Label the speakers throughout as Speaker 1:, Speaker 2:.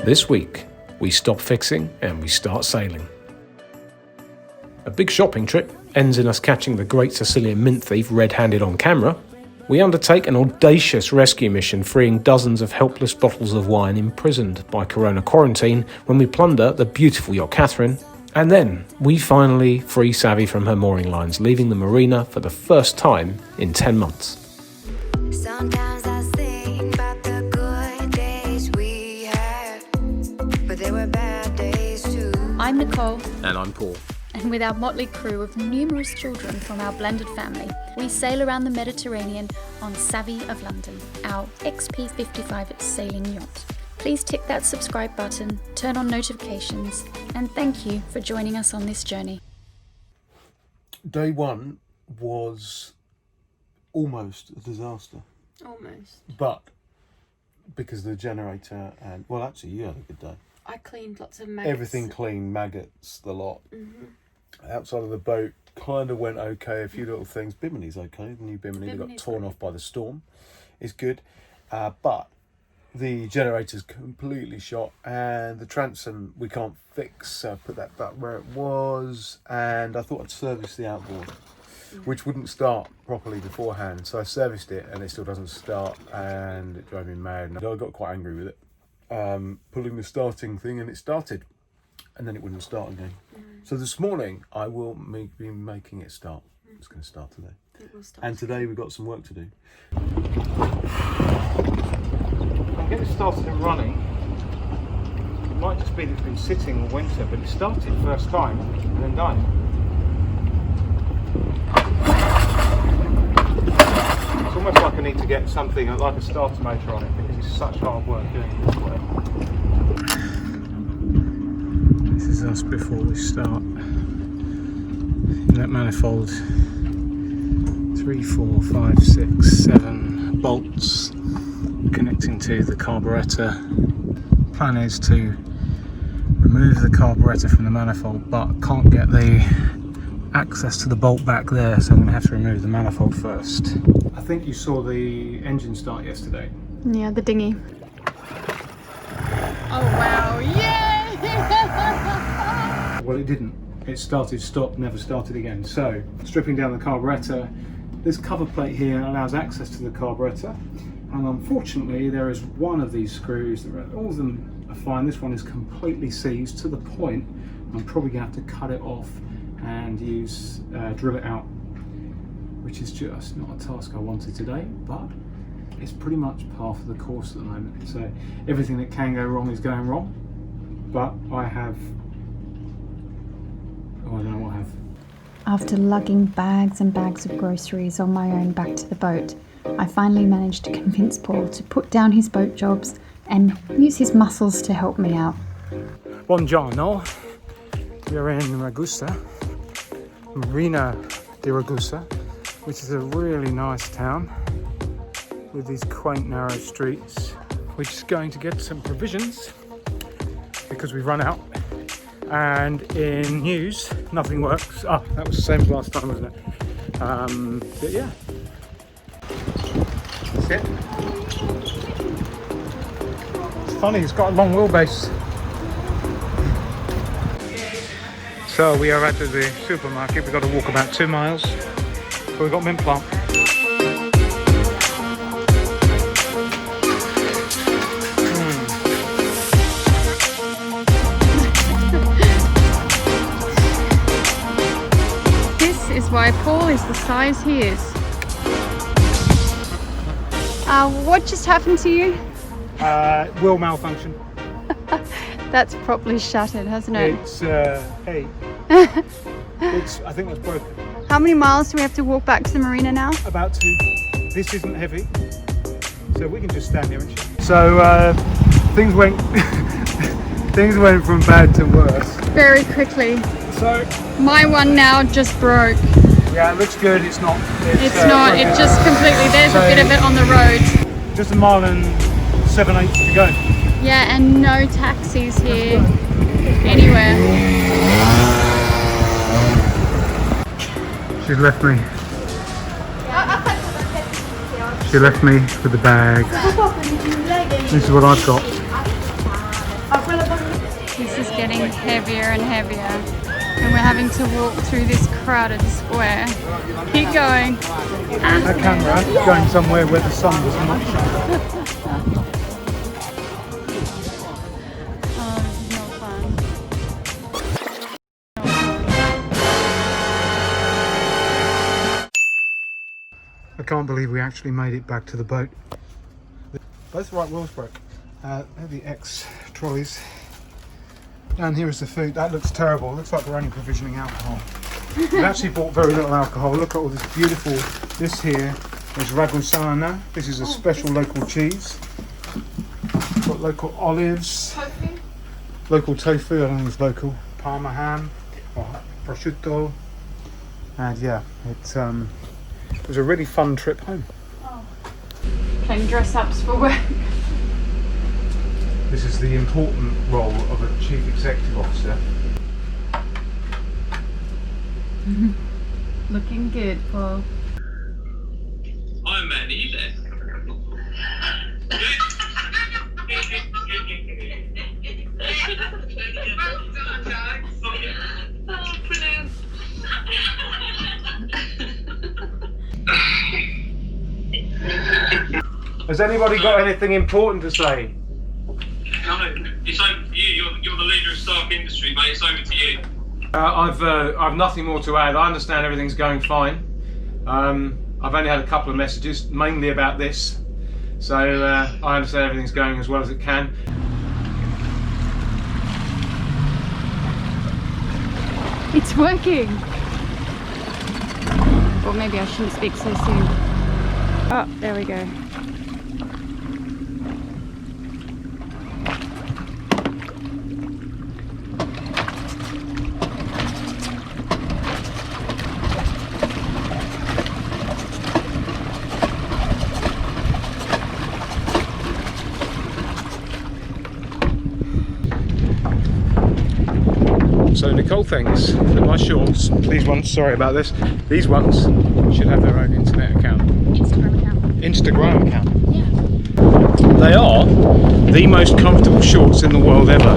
Speaker 1: This week, we stop fixing and we start sailing. A big shopping trip ends in us catching the great Sicilian mint thief red-handed on camera. We undertake an audacious rescue mission freeing dozens of helpless bottles of wine imprisoned by Corona quarantine when we plunder the beautiful yacht Katherine. And then we finally free Savvy from her mooring lines, leaving the marina for the first time in 10 months.
Speaker 2: Sometimes I think about the good days we had, but there were bad days too.
Speaker 3: I'm Nicole.
Speaker 1: And I'm Paul.
Speaker 3: And with our motley crew of numerous children from our blended family, we sail around the Mediterranean on Savvy of London, our EP7 sailing yacht. Please tick that subscribe button, turn on notifications, and thank you for joining us on this journey.
Speaker 4: Day one was almost a disaster.
Speaker 5: Almost.
Speaker 4: But because the generator and, well, actually, you had a good day.
Speaker 5: I cleaned lots of maggots.
Speaker 4: Everything clean, maggots, the lot.
Speaker 5: Mm-hmm.
Speaker 4: Outside of the boat, kind of went okay. A few little things. Bimini's okay. The new Bimini that got torn off by the storm is good. But the generator's completely shot, and the transom we can't fix. So I put that back where it was, and I thought I'd service the outboard, which wouldn't start properly beforehand. So I serviced it, and it still doesn't start, and it drove me mad. And I got quite angry with it. Pulling the starting thing, and it started, and then it wouldn't start again. So this morning I will be making it start. It's going to start today.
Speaker 5: It will start.
Speaker 4: And today we've got some work to do.
Speaker 1: I'll get it started and running. It might just be that it's been sitting all winter, but it started first time and then died. It's almost like I need to get something like a starter motor on it because it's such hard work doing it this way. This is us before we start. In that manifold, 3, 4, 5, 6, 7 bolts connecting to the carburettor. Plan is to remove the carburettor from the manifold, but can't get the access to the bolt back there, so I'm going to have to remove the manifold first. I think you saw the engine start yesterday.
Speaker 3: Yeah, the dinghy. Oh wow, yay!
Speaker 1: Well, it didn't. It started, stopped, never started again. So, stripping down the carburettor, this cover plate here allows access to the carburettor, and unfortunately there is one of these screws, all of them are fine, this one is completely seized to the point I'm probably going to have to cut it off and drill it out, which is just not a task I wanted today, but it's pretty much par for the course at the moment. So everything that can go wrong is going wrong, but I don't know what I have.
Speaker 3: After lugging bags and bags of groceries on my own back to the boat, I finally managed to convince Paul to put down his boat jobs and use his muscles to help me out.
Speaker 1: Buongiorno, we're in Ragusa, Marina di Ragusa, which is a really nice town with these quaint narrow streets. We're just going to get some provisions because we've run out. And in news, nothing works. Oh, that was the same as last time, wasn't it? But yeah. That's it. It's funny, it's got a long wheelbase. So we are at the supermarket. We've got to walk about 2 miles. So we've got mint plant.
Speaker 3: Why Paul is the size he is. What just happened to you?
Speaker 1: Wheel malfunction.
Speaker 3: That's properly shattered, hasn't it?
Speaker 1: It's hey. I think that's broken.
Speaker 3: How many miles do we have to walk back to the marina now?
Speaker 1: About 2. This isn't heavy, so we can just stand here and chat. So things went from bad to worse
Speaker 3: very quickly.
Speaker 1: So
Speaker 3: my one now just broke.
Speaker 1: Yeah, it looks good. It's not.
Speaker 3: It's not. It just completely. There's a bit of it on the road.
Speaker 1: Just 1 mile and 7/8 to go.
Speaker 3: Yeah, and no taxis here anywhere.
Speaker 1: She's left me. She left me with the bag. This is what I've got.
Speaker 3: This is getting heavier and heavier, and we're having to walk through this crowded square. Keep going.
Speaker 1: That camera is going somewhere where the sun does not shine.
Speaker 3: Oh, this is not fun.
Speaker 1: I can't believe we actually made it back to the boat. Both right wheels broke. They're the ex-trolleys. Down here is the food. That looks terrible. Looks like we're only provisioning alcohol. We've actually bought very little alcohol. Look at all this beautiful, this here is ragusana. This is a special local cheese. Got local olives.
Speaker 5: Tofu.
Speaker 1: Local tofu, I don't think it's local. Parma ham, or prosciutto. And yeah, it was a really fun trip home.
Speaker 3: Playing dress-ups for work.
Speaker 1: This is the important role of a chief executive officer.
Speaker 3: Looking good, Paul.
Speaker 6: Iron Man, are you there? Oh, brilliant.
Speaker 1: Has anybody got anything important to say?
Speaker 6: No, it's over to you. You're the leader of Stark Industry, mate. It's over to you.
Speaker 1: I've nothing more to add. I understand everything's going fine. I've only had a couple of messages, mainly about this. So I understand everything's going as well as it can.
Speaker 3: It's working! Or maybe I shouldn't speak so soon. Oh, there we go.
Speaker 1: So Nicole thinks that my shorts, these ones, sorry about this, these ones should have their own internet account.
Speaker 3: Instagram account.
Speaker 1: Instagram account.
Speaker 3: Yeah.
Speaker 1: They are the most comfortable shorts in the world ever.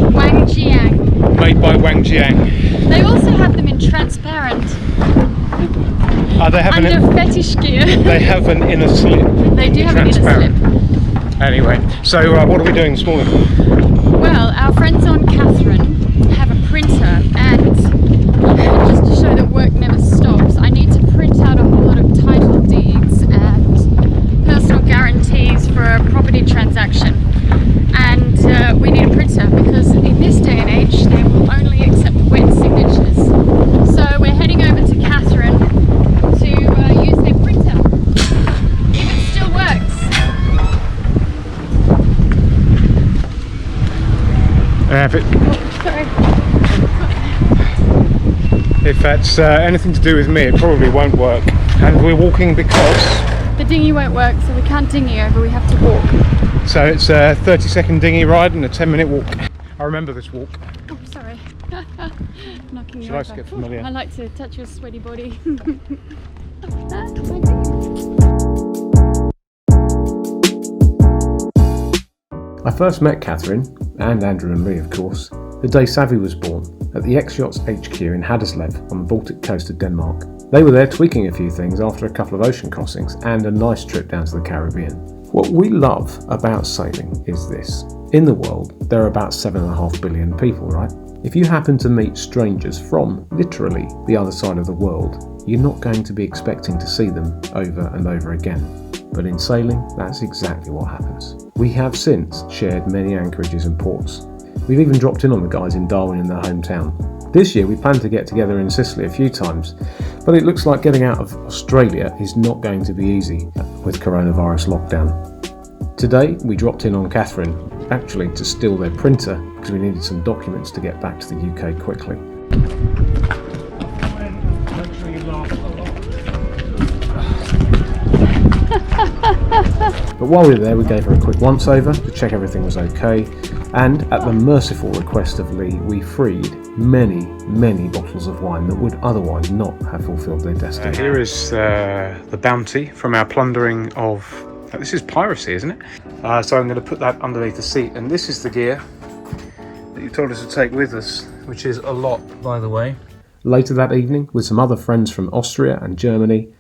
Speaker 3: Wang Jiang.
Speaker 1: Made by Wang Jiang.
Speaker 3: They also have them in transparent.
Speaker 1: They have
Speaker 3: Under fetish gear.
Speaker 1: They have an inner slip.
Speaker 3: They do have an inner slip.
Speaker 1: Anyway, so what are we doing this morning?
Speaker 3: Well, our friends on Katherine have a printer, and just to show that work never stops, I need to print out a whole lot of title deeds and personal guarantees for a property transaction. And we need a printer because in this day and age they will only accept wet signatures. So we're heading over to Katherine to use their printer. If it still works.
Speaker 1: If that's anything to do with me, it probably won't work. And we're walking because
Speaker 3: the dinghy won't work, so we can't dinghy over, we have to walk.
Speaker 1: So it's a 30-second dinghy ride and a 10-minute walk. I remember this walk.
Speaker 3: Oh, sorry. Knocking
Speaker 1: She
Speaker 3: you
Speaker 1: likes
Speaker 3: over.
Speaker 1: to get familiar.
Speaker 3: I like to touch your sweaty body.
Speaker 4: I first met Katherine, and Andrew and Lee of course, the day Savvy was born, at the X-Yachts HQ in Haderslev on the Baltic coast of Denmark. They were there tweaking a few things after a couple of ocean crossings and a nice trip down to the Caribbean. What we love about sailing is this. In the world, there are about 7.5 billion people, right? If you happen to meet strangers from, literally, the other side of the world, you're not going to be expecting to see them over and over again. But in sailing, that's exactly what happens. We have since shared many anchorages and ports. We've even dropped in on the guys in Darwin in their hometown. This year we plan to get together in Sicily a few times, but it looks like getting out of Australia is not going to be easy with coronavirus lockdown. Today we dropped in on Katherine, actually to steal their printer because we needed some documents to get back to the UK quickly. But while we were there, we gave her a quick once-over to check everything was okay, and at the merciful request of Lee, we freed many, many bottles of wine that would otherwise not have fulfilled their destiny.
Speaker 1: Here is the bounty from our plundering of... this is piracy, isn't it? So I'm going to put that underneath the seat, and this is the gear that you told us to take with us, which is a lot, by the way.
Speaker 7: Later that evening, with some other friends from Austria and Germany,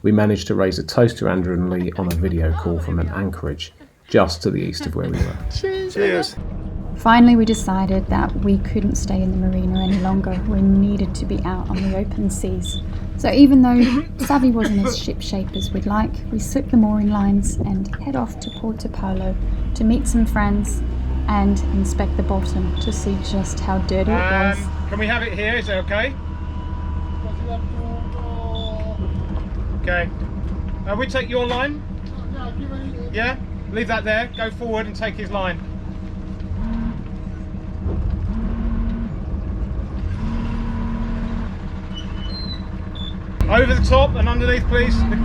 Speaker 7: we managed to raise a toast to Andrew and Lee on a video call from an anchorage just to the east of where we were.
Speaker 1: Cheers.
Speaker 3: Finally, we decided that we couldn't stay in the marina any longer. We needed to be out on the open seas. So even though Savvy wasn't as shipshape as we'd like, we slipped the mooring lines and head off to Porto Paulo to meet some friends and inspect the bottom to see just how dirty it was.
Speaker 1: Can we have it here? Is it okay? Okay. We take your line? Yeah? Leave that there. Go forward and take his line. Over the top and underneath, please. No.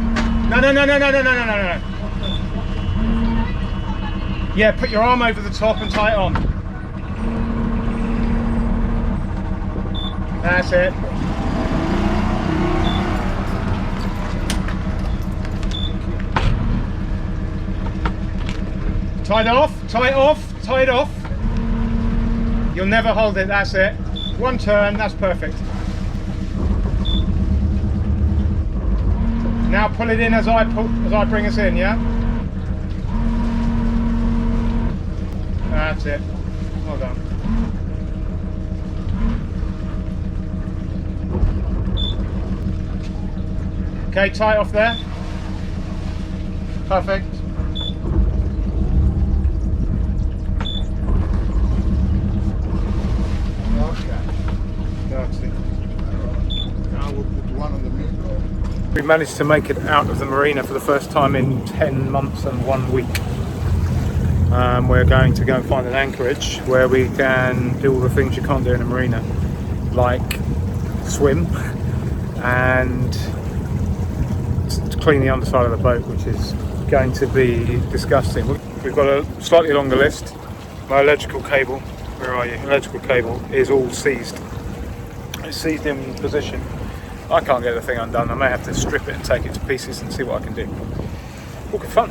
Speaker 1: Yeah, put your arm over the top and tie it on. That's it. Tie it off. You'll never hold it, that's it. One turn, that's perfect. Now pull it in as I bring us in, yeah? That's it. Well done. Okay, tie it off there. Perfect. We managed to make it out of the marina for the first time in 10 months and 1 week. We're going to go and find an anchorage where we can do all the things you can't do in a marina, like swim and clean the underside of the boat, which is going to be disgusting. We've got a slightly longer list. My electrical cable, where are you? Electrical cable is all seized. It's seized in position. I can't get the thing undone. I may have to strip it and take it to pieces and see what I can do. All good fun.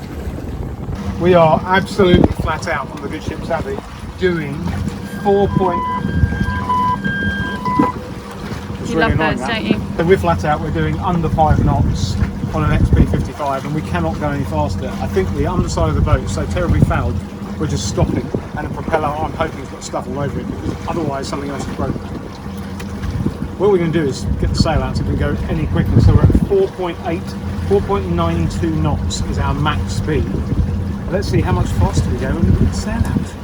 Speaker 1: We are absolutely flat out on the good ship Savvy, doing 4 point.
Speaker 5: You love those, don't you?
Speaker 1: So we're flat out. We're doing under 5 knots on an XP55, and we cannot go any faster. I think the underside of the boat is so terribly fouled, we're just stopping. And the propeller, I'm hoping, has got stuff all over it, because otherwise something else is broken. What we're going to do is get the sail out so we can go any quicker. So we're at 4.92 knots is our max speed. Let's see how much faster we go when we get the sail out.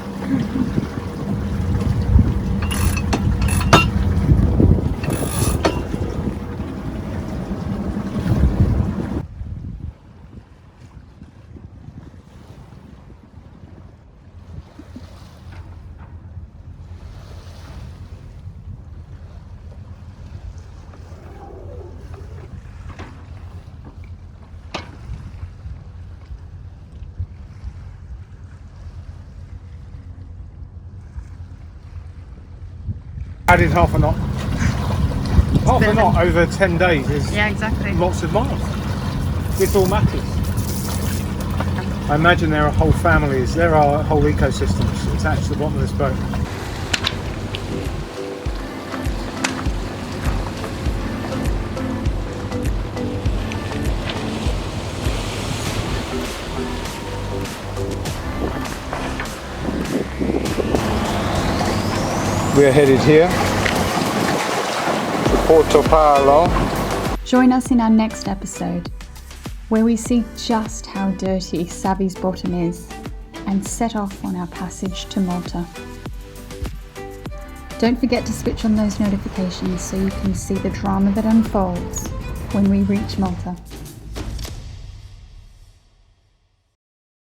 Speaker 1: Added half a knot. Half a knot over 10 days is lots of miles. This all matters. I imagine there are whole families, there are whole ecosystems attached to the bottom of this boat. We're headed here to Porto Paulo.
Speaker 3: Join us in our next episode, where we see just how dirty Savvy's bottom is and set off on our passage to Malta. Don't forget to switch on those notifications so you can see the drama that unfolds when we reach Malta.